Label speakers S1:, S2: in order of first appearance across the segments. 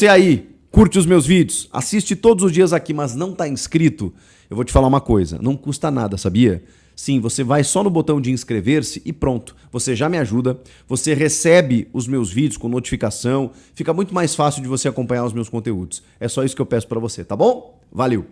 S1: Você aí, curte os meus vídeos, assiste todos os dias aqui, mas não tá inscrito? Eu vou te falar uma coisa, não custa nada, sabia? Sim, você vai só no botão de inscrever-se e pronto, você já me ajuda, você recebe os meus vídeos com notificação, fica muito mais fácil de você acompanhar os meus conteúdos. É só isso que eu peço pra você, tá bom? Valeu!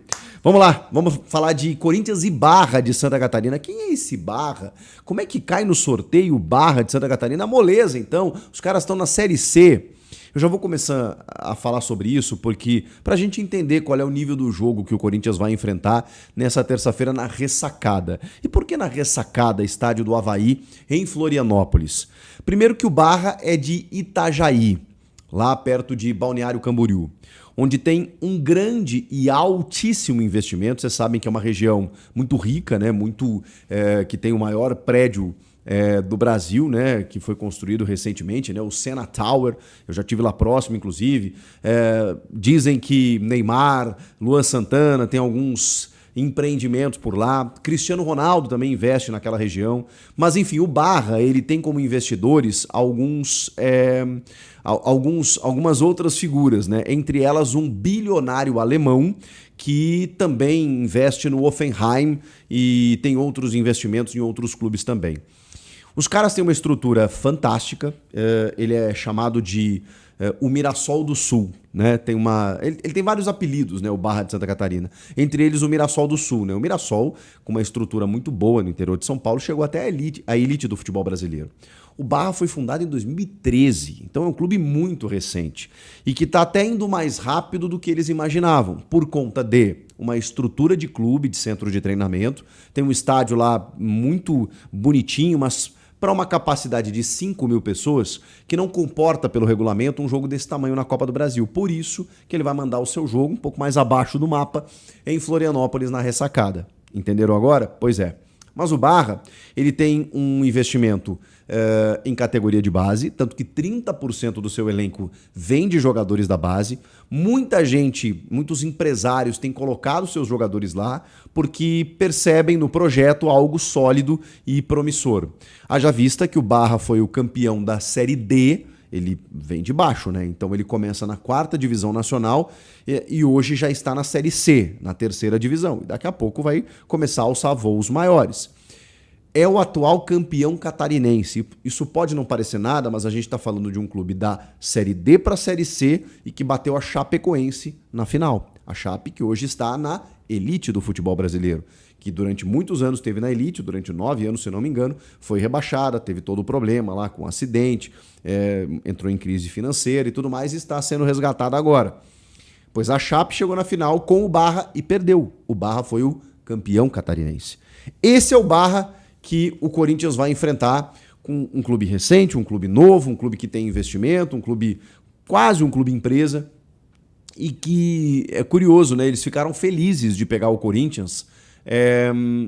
S1: Vamos lá, vamos falar de Corinthians e Barra de Santa Catarina. Quem é esse Barra? Como é que cai no sorteio Barra de Santa Catarina? Moleza, então, os caras estão na Série C. Eu já vou começar a falar sobre isso, porque para a gente entender qual é o nível do jogo que o Corinthians vai enfrentar nessa terça-feira na Ressacada. E por que na Ressacada, estádio do Avaí, em Florianópolis? Primeiro que o Barra é de Itajaí, lá perto de Balneário Camboriú, onde tem um grande e altíssimo investimento. Vocês sabem que é uma região muito rica, né? Que tem o maior prédio do Brasil, né, que foi construído recentemente, né, o Sena Tower. Eu já estive lá próximo, inclusive. Dizem que Neymar, Luan Santana, tem alguns empreendimentos por lá. Cristiano Ronaldo também investe naquela região. Mas, enfim, o Barra, ele tem como investidores algumas outras figuras, né? Entre elas um bilionário alemão que também investe no Hoffenheim e tem outros investimentos em outros clubes também. Os caras têm uma estrutura fantástica, ele é chamado de o Mirassol do Sul, né? Ele tem vários apelidos, né? O Barra de Santa Catarina, entre eles o Mirassol do Sul, né? O Mirassol, com uma estrutura muito boa no interior de São Paulo, chegou até a elite do futebol brasileiro. O Barra foi fundado em 2013, então é um clube muito recente e que está até indo mais rápido do que eles imaginavam, por conta de uma estrutura de clube, de centro de treinamento. Tem um estádio lá muito bonitinho, mas para uma capacidade de 5.000 pessoas, que não comporta pelo regulamento um jogo desse tamanho na Copa do Brasil. Por isso que ele vai mandar o seu jogo um pouco mais abaixo do mapa, em Florianópolis, na Ressacada. Entenderam agora? Pois é. Mas o Barra, ele tem um investimento em categoria de base, tanto que 30% do seu elenco vem de jogadores da base. Muita gente, muitos empresários têm colocado seus jogadores lá porque percebem no projeto algo sólido e promissor. Haja vista que o Barra foi o campeão da Série D, ele vem de baixo, né? Então ele começa na 4ª divisão nacional e hoje já está na Série C, na 3ª divisão. E daqui a pouco vai começar a alçar voos maiores. É o atual campeão catarinense. Isso pode não parecer nada, mas a gente está falando de um clube da Série D para a Série C e que bateu a Chapecoense na final. A Chape que hoje está na elite do futebol brasileiro, que durante muitos anos esteve na elite, durante 9 anos, se não me engano, foi rebaixada, teve todo o problema lá com um acidente, entrou em crise financeira e tudo mais, e está sendo resgatada agora. Pois a Chape chegou na final com o Barra e perdeu. O Barra foi o campeão catarinense. Esse é o Barra que o Corinthians vai enfrentar com um clube recente, um clube novo, um clube que tem investimento, um clube quase um clube empresa, e que é curioso, né? Eles ficaram felizes de pegar o Corinthians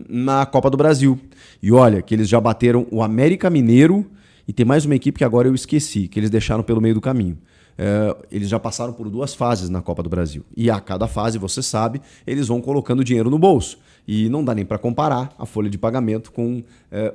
S1: na Copa do Brasil. E olha, que eles já bateram o América Mineiro e tem mais uma equipe que agora eu esqueci, que eles deixaram pelo meio do caminho. Eles já passaram por 2 fases na Copa do Brasil. E a cada fase, você sabe, eles vão colocando dinheiro no bolso. E não dá nem para comparar a folha de pagamento com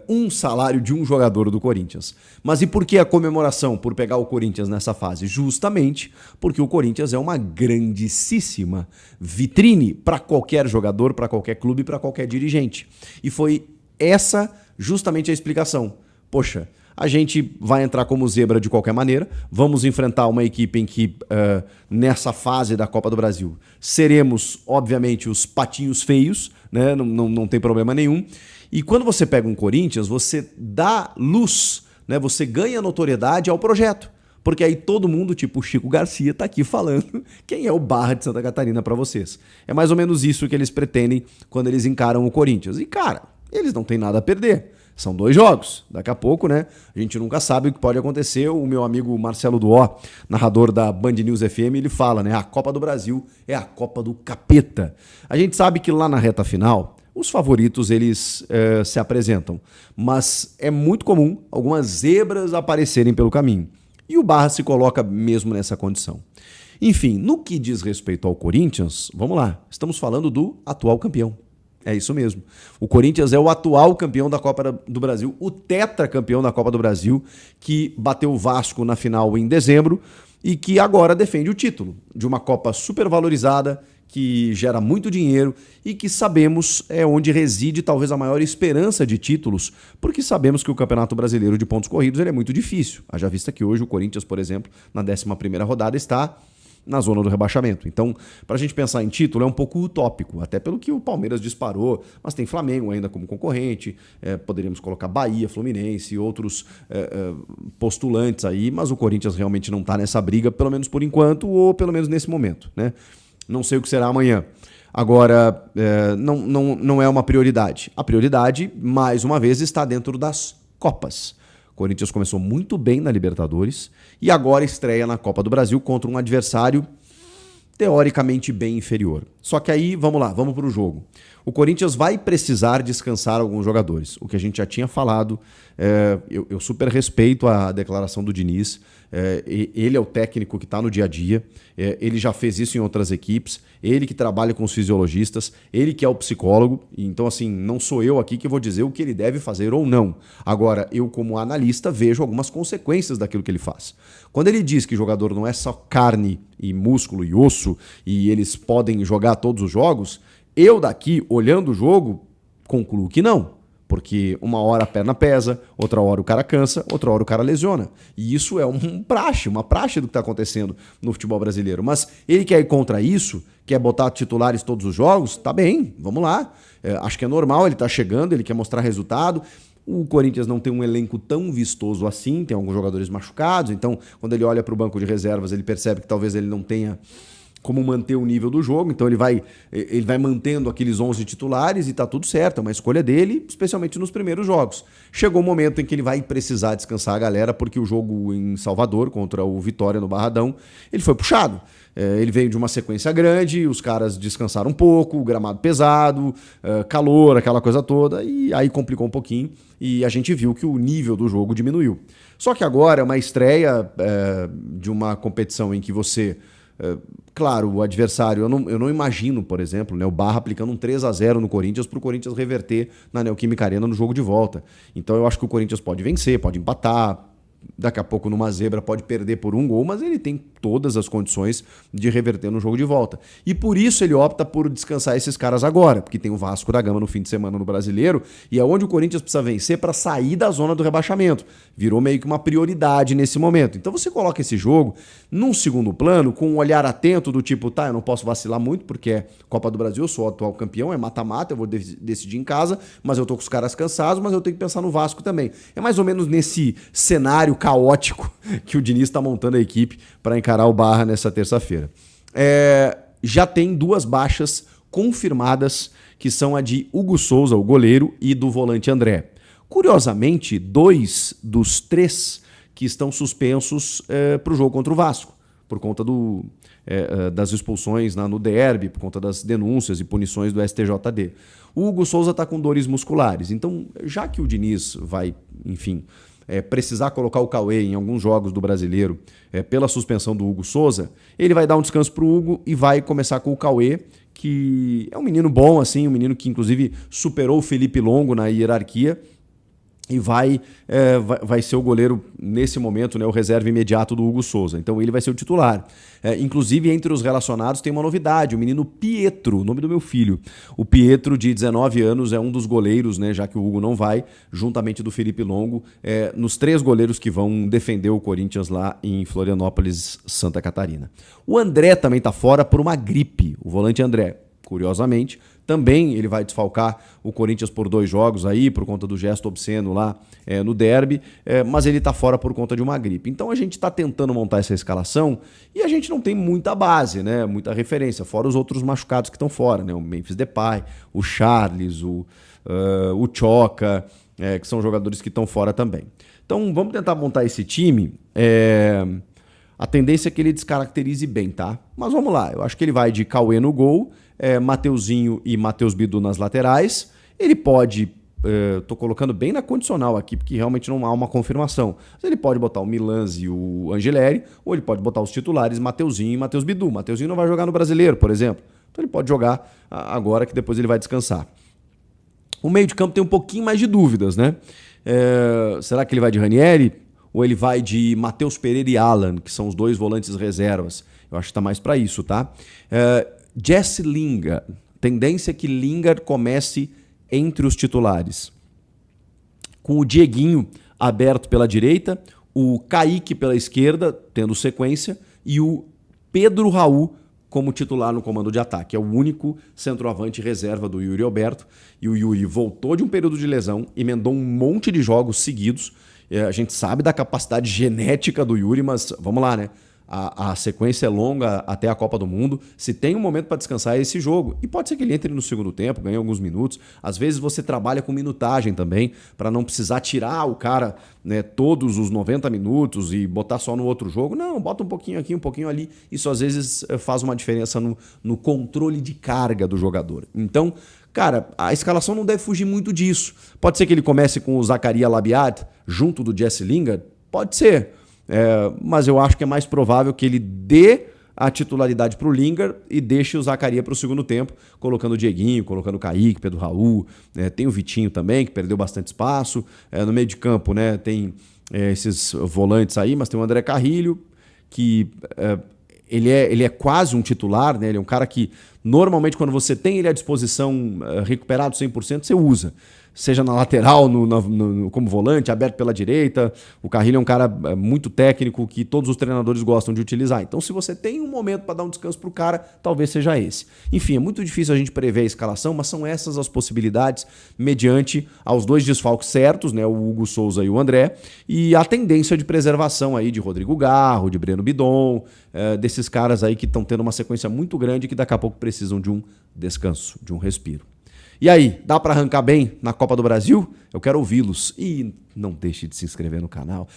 S1: um salário de um jogador do Corinthians. Mas e por que a comemoração por pegar o Corinthians nessa fase? Justamente porque o Corinthians é uma grandíssima vitrine para qualquer jogador, para qualquer clube, para qualquer dirigente. E foi essa justamente a explicação. Poxa, a gente vai entrar como zebra de qualquer maneira, vamos enfrentar uma equipe em que, nessa fase da Copa do Brasil, seremos, obviamente, os patinhos feios, né? Não tem problema nenhum. E quando você pega um Corinthians, você dá luz, né? Você ganha notoriedade ao projeto. Porque aí todo mundo, tipo o Chico Garcia, tá aqui falando quem é o Barra de Santa Catarina para vocês. É mais ou menos isso que eles pretendem quando eles encaram o Corinthians. E, cara, eles não têm nada a perder. São 2 jogos. Daqui a pouco, né? A gente nunca sabe o que pode acontecer. O meu amigo Marcelo Duó, narrador da Band News FM, ele fala, né? A Copa do Brasil é a Copa do Capeta. A gente sabe que lá na reta final, os favoritos, eles se apresentam. Mas é muito comum algumas zebras aparecerem pelo caminho. E o Barra se coloca mesmo nessa condição. Enfim, no que diz respeito ao Corinthians, vamos lá. Estamos falando do atual campeão. É isso mesmo. O Corinthians é o atual campeão da Copa do Brasil, o tetracampeão da Copa do Brasil, que bateu o Vasco na final em dezembro, e que agora defende o título de uma Copa supervalorizada, que gera muito dinheiro e que sabemos é onde reside talvez a maior esperança de títulos, porque sabemos que o Campeonato Brasileiro de pontos corridos ele é muito difícil. Haja vista que hoje o Corinthians, por exemplo, na 11ª rodada está na zona do rebaixamento. Então, para a gente pensar em título é um pouco utópico, até pelo que o Palmeiras disparou, mas tem Flamengo ainda como concorrente, poderíamos colocar Bahia, Fluminense e outros postulantes aí, mas o Corinthians realmente não está nessa briga, pelo menos por enquanto, ou pelo menos nesse momento, né? Não sei o que será amanhã. Agora, não é uma prioridade. A prioridade, mais uma vez, está dentro das Copas. O Corinthians começou muito bem na Libertadores e agora estreia na Copa do Brasil contra um adversário teoricamente bem inferior. Só que aí, vamos lá, vamos para o jogo. O Corinthians vai precisar descansar alguns jogadores. O que a gente já tinha falado, eu super respeito a declaração do Diniz. Ele é o técnico que está no dia a dia, ele já fez isso em outras equipes, ele que trabalha com os fisiologistas, ele que é o psicólogo, então assim, não sou eu aqui que vou dizer o que ele deve fazer ou não. Agora, eu como analista vejo algumas consequências daquilo que ele faz. Quando ele diz que jogador não é só carne e músculo e osso e eles podem jogar todos os jogos, eu daqui, olhando o jogo, concluo que não. Porque uma hora a perna pesa, outra hora o cara cansa, outra hora o cara lesiona. E isso é uma praxe do que está acontecendo no futebol brasileiro. Mas ele quer ir contra isso, quer botar titulares todos os jogos, tá bem, vamos lá. Acho que é normal, ele tá chegando, ele quer mostrar resultado. O Corinthians não tem um elenco tão vistoso assim, tem alguns jogadores machucados, então quando ele olha para o banco de reservas, ele percebe que talvez ele não tenha como manter o nível do jogo, então ele vai mantendo aqueles 11 titulares e tá tudo certo, é uma escolha dele, especialmente nos primeiros jogos. Chegou o momento em que ele vai precisar descansar a galera, porque o jogo em Salvador, contra o Vitória no Barradão, ele foi puxado. Ele veio de uma sequência grande, os caras descansaram um pouco, o gramado pesado, calor, aquela coisa toda, e aí complicou um pouquinho, e a gente viu que o nível do jogo diminuiu. Só que agora é uma estreia de uma competição em que você... claro, o adversário, eu não imagino, por exemplo, né, o Barra aplicando um 3-0 no Corinthians para o Corinthians reverter na Neoquímica Arena no jogo de volta. Então eu acho que o Corinthians pode vencer, pode empatar, daqui a pouco numa zebra pode perder por um gol, mas ele tem todas as condições de reverter no jogo de volta. E por isso ele opta por descansar esses caras agora, porque tem o Vasco da Gama no fim de semana no Brasileiro, e é onde o Corinthians precisa vencer para sair da zona do rebaixamento. Virou meio que uma prioridade nesse momento. Então você coloca esse jogo num segundo plano, com um olhar atento do tipo, tá, eu não posso vacilar muito, porque é Copa do Brasil, eu sou o atual campeão, é mata-mata, eu vou decidir em casa, mas eu tô com os caras cansados, mas eu tenho que pensar no Vasco também. É mais ou menos nesse cenário caótico que o Diniz está montando a equipe para encarar o Barra nessa terça-feira. Já tem 2 baixas confirmadas, que são a de Hugo Souza, o goleiro, e do volante André. Curiosamente, 2 dos 3 que estão suspensos para o jogo contra o Vasco, por conta das expulsões no derby, por conta das denúncias e punições do STJD. O Hugo Souza está com dores musculares, então já que o Diniz vai, enfim... precisar colocar o Cauê em alguns jogos do Brasileiro pela suspensão do Hugo Souza, ele vai dar um descanso pro Hugo e vai começar com o Cauê, que é um menino bom, assim, um menino que inclusive superou o Felipe Longo na hierarquia e vai ser o goleiro nesse momento, né, o reserva imediato do Hugo Souza. Então ele vai ser o titular. Inclusive, entre os relacionados tem uma novidade, o menino Pietro, o nome do meu filho. O Pietro, de 19 anos, é um dos goleiros, né, já que o Hugo não vai, juntamente do Felipe Longo, nos 3 goleiros que vão defender o Corinthians lá em Florianópolis, Santa Catarina. O André também está fora por uma gripe, o volante André. Curiosamente, também ele vai desfalcar o Corinthians por 2 jogos aí, por conta do gesto obsceno lá no derby, mas ele está fora por conta de uma gripe. Então a gente está tentando montar essa escalação e a gente não tem muita base, né? Muita referência, fora os outros machucados que estão fora, né? O Memphis Depay, o Charles, o Choca, que são jogadores que estão fora também. Então vamos tentar montar esse time. A tendência é que ele descaracterize bem, tá? Mas vamos lá, eu acho que ele vai de Cauê no gol, Mateuzinho e Matheus Bidu nas laterais. Ele pode, tô colocando bem na condicional aqui, porque realmente não há uma confirmação. Mas ele pode botar o Milans e o Angeleri, ou ele pode botar os titulares Mateuzinho e Matheus Bidu. Mateuzinho não vai jogar no Brasileiro, por exemplo. Então ele pode jogar agora, que depois ele vai descansar. O meio de campo tem um pouquinho mais de dúvidas, né? Será que ele vai de Ranieri? ou ele vai de Matheus Pereira e Alan, que são os dois volantes reservas? Eu acho que está mais para isso, tá? Jesse Lingard. Tendência é que Lingard comece entre os titulares. Com o Dieguinho aberto pela direita, o Kaique pela esquerda, tendo sequência, e o Pedro Raul como titular no comando de ataque. É o único centroavante reserva do Yuri Alberto. E o Yuri voltou de um período de lesão, emendou um monte de jogos seguidos. A gente sabe da capacidade genética do Yuri, mas vamos lá, né? A sequência é longa até a Copa do Mundo. Se tem um momento para descansar é esse jogo. E pode ser que ele entre no segundo tempo, ganhe alguns minutos. Às vezes você trabalha com minutagem também, para não precisar tirar o cara, né, todos os 90 minutos e botar só no outro jogo. Não, bota um pouquinho aqui, um pouquinho ali. Isso às vezes faz uma diferença no controle de carga do jogador. Então, cara, a escalação não deve fugir muito disso. Pode ser que ele comece com o Zakaria Labiat junto do Jesse Lingard? Pode ser. Mas eu acho que é mais provável que ele dê a titularidade para o Lingard e deixe o Zakaria para o segundo tempo, colocando o Dieguinho, colocando o Kaique, Pedro Raul, tem o Vitinho também, que perdeu bastante espaço. No meio de campo, né, tem esses volantes aí, mas tem o André Carrilho, que ele é quase um titular, né? Ele é um cara que normalmente quando você tem ele à disposição recuperado 100%, você usa. Seja na lateral, como volante, aberto pela direita. O Carrilho é um cara muito técnico que todos os treinadores gostam de utilizar. Então, se você tem um momento para dar um descanso para o cara, talvez seja esse. Enfim, é muito difícil a gente prever a escalação, mas são essas as possibilidades mediante aos dois desfalques certos, né, o Hugo Souza e o André, e a tendência de preservação aí de Rodrigo Garro, de Breno Bidon, desses caras aí que estão tendo uma sequência muito grande e que daqui a pouco precisam de um descanso, de um respiro. E aí, dá para arrancar bem na Copa do Brasil? Eu quero ouvi-los. E não deixe de se inscrever no canal.